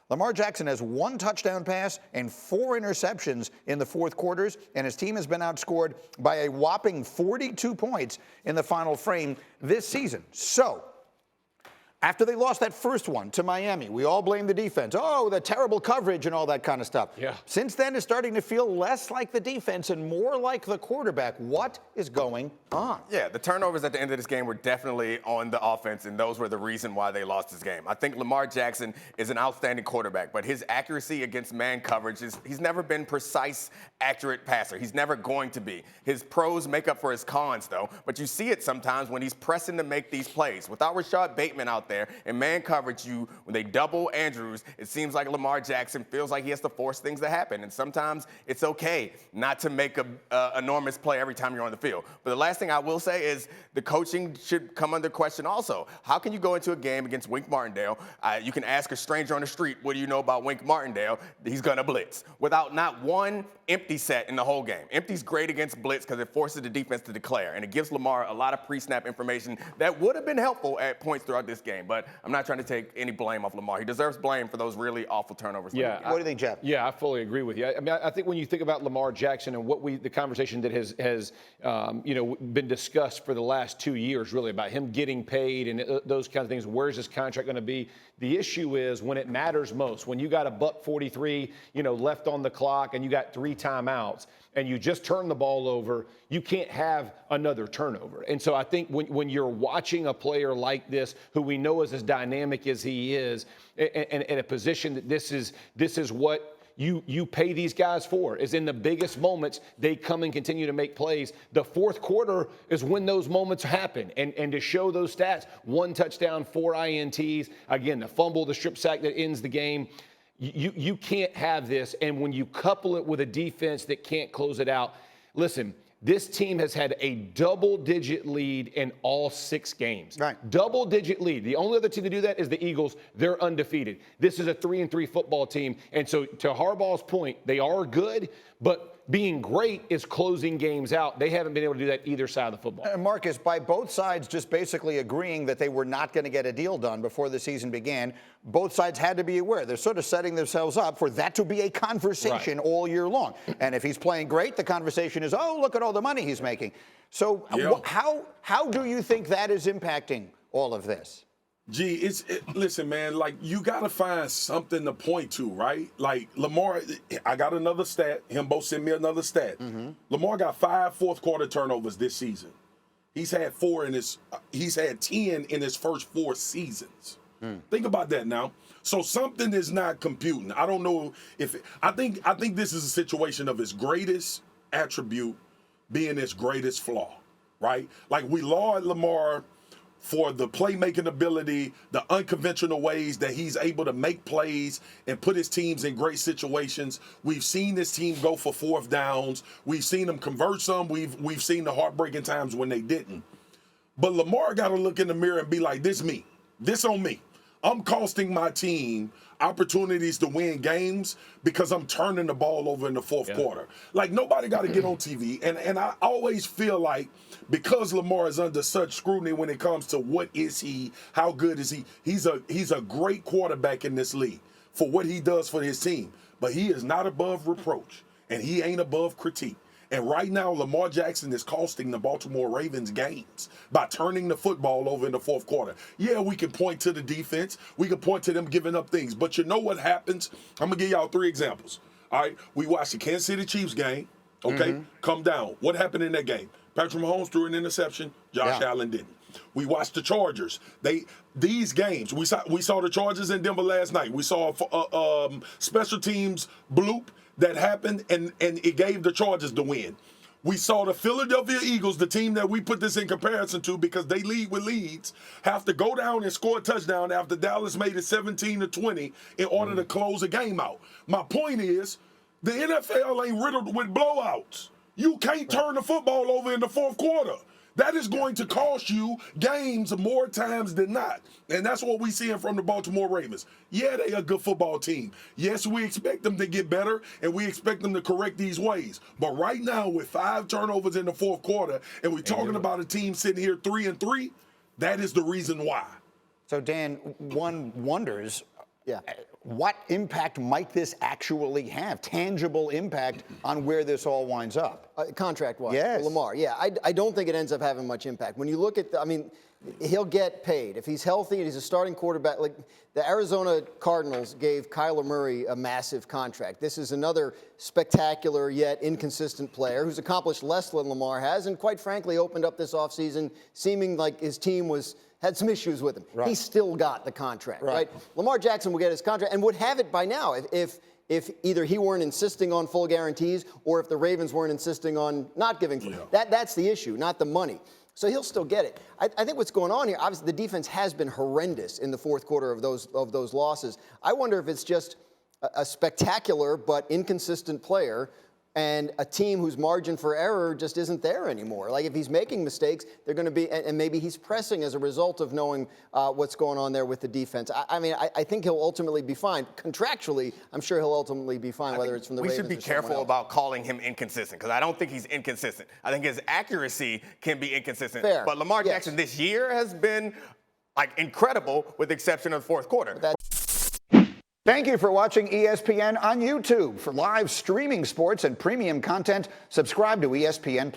Lamar Jackson has 1 touchdown pass and 4 interceptions in the fourth quarters, and his team has been outscored by a whopping 42 points in the final frame this season. So, after they lost that first one to Miami, we all blame the defense. Oh, the terrible coverage and all that kind of stuff. Yeah. Since then, it's starting to feel less like the defense and more like the quarterback. What is going on? Yeah, the turnovers at the end of this game were definitely on the offense, and those were the reason why they lost this game. I think Lamar Jackson is an outstanding quarterback, but his accuracy against man coverage he's never been precise, accurate passer. He's never going to be. His pros make up for his cons, though, but you see it sometimes when he's pressing to make these plays. Without Rashad Bateman out there, in man coverage, when they double Andrews, it seems like Lamar Jackson feels like he has to force things to happen. And sometimes it's okay not to make an enormous play every time you're on the field. But the last thing I will say is the coaching should come under question also. How can you go into a game against Wink Martindale? You can ask a stranger on the street, what do you know about Wink Martindale? He's going to blitz without not one empty set in the whole game. Empty's great against blitz because it forces the defense to declare, and it gives Lamar a lot of pre-snap information that would have been helpful at points throughout this game. But I'm not trying to take any blame off Lamar. He deserves blame for those really awful turnovers. Yeah. What do you think, Jeff? Yeah, I fully agree with you. I mean, I think when you think about Lamar Jackson and the conversation that has been discussed for the last 2 years, really about him getting paid and those kinds of things. Where's his contract going to be? The issue is when it matters most, when you got $1:43, left on the clock, and you got 3 timeouts, and you just turn the ball over, you can't have another turnover. And so I think when you're watching a player like this, who we know is as dynamic as he is, and in a position that this is what you pay these guys for, is in the biggest moments, they come and continue to make plays. The fourth quarter is when those moments happen. And to show those stats, 1 touchdown, 4 INTs, again, the fumble, the strip sack that ends the game. You can't have this. And when you couple it with a defense that can't close it out, listen, this team has had a double-digit lead in all 6 games. Right. Double-digit lead. The only other team to do that is the Eagles. They're undefeated. This is a 3-3 football team. And so to Harbaugh's point, they are good, but being great is closing games out. They haven't been able to do that either side of the football. And Marcus, by both sides just basically agreeing that they were not going to get a deal done before the season began, both sides had to be aware. They're sort of setting themselves up for that to be a conversation all year long. And if he's playing great, the conversation is, oh, look at all the money he's making. So how do you think that is impacting all of this? Gee, listen, man, like, you got to find something to point to, right? Like, Lamar, I got another stat. Him both sent me another stat. Mm-hmm. Lamar got 5 fourth-quarter turnovers this season. He's had 10 in his first 4 seasons. Think about that now. So something is not computing. I don't know I think this is a situation of his greatest attribute being his greatest flaw, right? Like, we laud Lamar for the playmaking ability, the unconventional ways that he's able to make plays and put his teams in great situations. We've seen this team go for 4th downs. We've seen them convert some. We've seen the heartbreaking times when they didn't. But Lamar got to look in the mirror and be like, this me. This on me. I'm costing my team opportunities to win games because I'm turning the ball over in the fourth quarter. Like, nobody got to get on TV. And I always feel like because Lamar is under such scrutiny when it comes to what is he, how good is he, he's a great quarterback in this league for what he does for his team. But he is not above reproach, and he ain't above critique. And right now, Lamar Jackson is costing the Baltimore Ravens games by turning the football over in the fourth quarter. Yeah, we can point to the defense. We can point to them giving up things. But you know what happens? I'm going to give y'all 3 examples. All right, we watched the Kansas City Chiefs game. Okay, come down. What happened in that game? Patrick Mahomes threw an interception. Josh Allen didn't. We watched the Chargers. These games, we saw the Chargers in Denver last night. We saw a special teams bloop that happened, and it gave the Chargers the win. We saw the Philadelphia Eagles, the team that we put this in comparison to because they lead with leads, have to go down and score a touchdown after Dallas made it 17-20 in order to close the game out. My point is, the NFL ain't riddled with blowouts. You can't turn the football over in the fourth quarter. That is going to cost you games more times than not. And that's what we're seeing from the Baltimore Ravens. Yeah, they're a good football team. Yes, we expect them to get better, and we expect them to correct these ways. But right now, with 5 turnovers in the fourth quarter, and we're talking about a team sitting here 3-3, that is the reason why. So, Dan, one wonders, what impact might this actually have? Tangible impact on where this all winds up? Contract-wise, Yes. Lamar. Yeah, I don't think it ends up having much impact. When you look at, he'll get paid. If he's healthy and he's a starting quarterback, like the Arizona Cardinals gave Kyler Murray a massive contract. This is another spectacular yet inconsistent player who's accomplished less than Lamar has, and quite frankly opened up this offseason seeming like his team had some issues with him. Right. He still got the contract, right? Lamar Jackson will get his contract and would have it by now if either he weren't insisting on full guarantees or if the Ravens weren't insisting on not giving full. That's the issue, not the money. So he'll still get it. I think what's going on here, obviously the defense has been horrendous in the fourth quarter of those losses. I wonder if it's just a spectacular but inconsistent player and a team whose margin for error just isn't there anymore. Like if he's making mistakes, they're going to be, and maybe he's pressing as a result of knowing what's going on there with the defense. I think he'll ultimately be fine. Contractually, I'm sure he'll ultimately be fine, whether it's from the Ravens or someone else. We should be careful about calling him inconsistent because I don't think he's inconsistent. I think his accuracy can be inconsistent. Fair. But Lamar Jackson this year has been incredible with the exception of the fourth quarter. Thank you for watching ESPN on YouTube. For live streaming sports and premium content, subscribe to ESPN+.